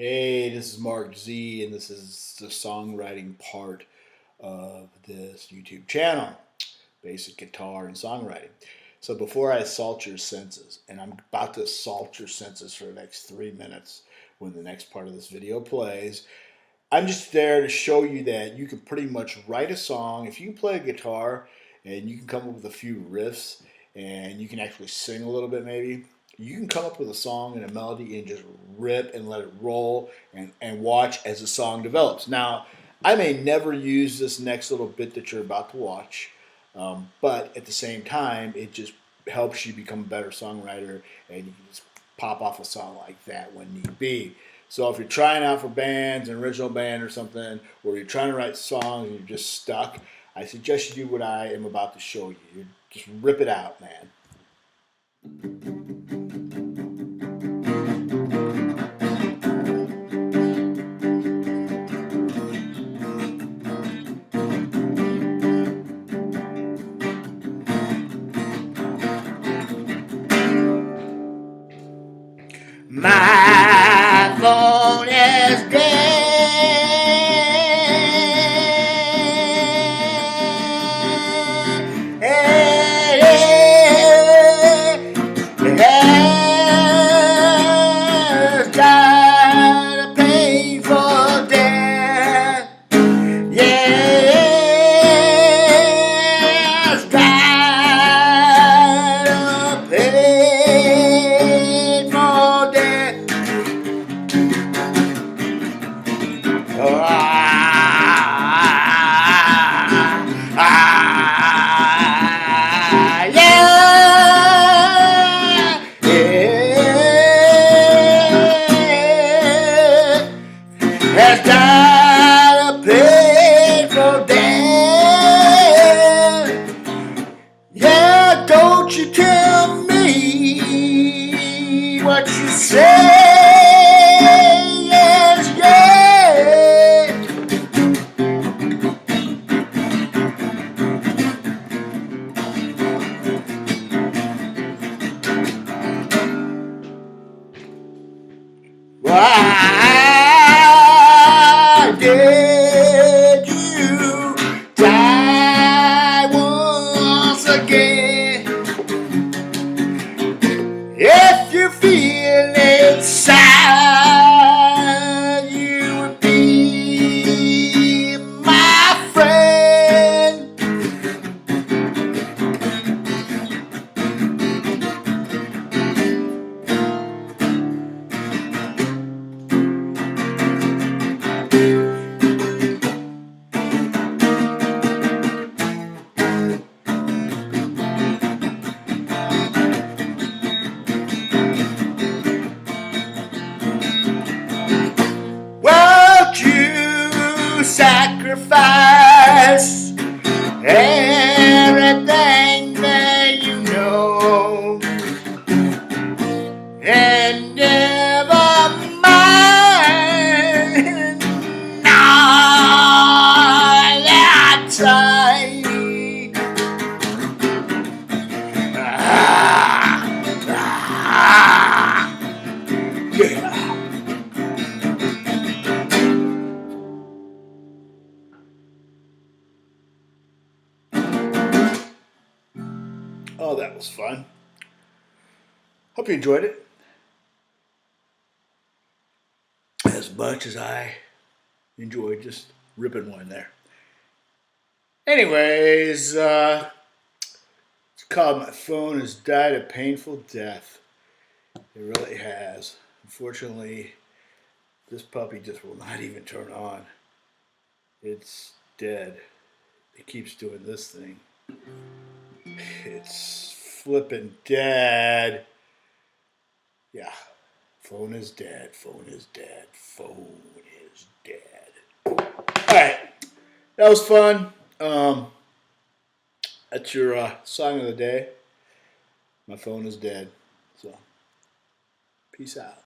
Hey, this is Mark Z, and this is the songwriting part of this YouTube channel, basic guitar and songwriting. So before I assault your senses, and I'm about to assault your senses for the next 3 minutes when the next part of this video plays, I'm just there to show you that you can pretty much write a song. If you play a guitar and you can come up with a few riffs and you can actually sing a little bit maybe, you can come up with a song and a melody and just rip and let it roll and watch as the song develops. Now, I may never use this next little bit that you're about to watch, but at the same time, it just helps you become a better songwriter and you can just pop off a song like that when need be. So if you're trying out for bands, an original band or something, or you're trying to write songs and you're just stuck, I suggest you do what I am about to show you. You just rip it out, man. My phone is dead. It has died a painful death. Yes, died a painful death. Has died a painful death. Yeah, don't you tell me what you say. Yes, yeah. Why did you die once again? If you feel inside, you would be my friend. Won't you sacrifice everything that you know and never mind all that time? Yeah. Oh, that was fun. Hope you enjoyed it as much as I enjoyed just ripping one there. Anyways, it's called My Phone Has Died a Painful Death. It really has. Unfortunately, this puppy just will not even turn on. It's dead. It keeps doing this thing. It's flipping dead. Yeah. Phone is dead. Phone is dead. Phone is dead. Alright. That was fun. That's your song of the day. My phone is dead. So, peace out.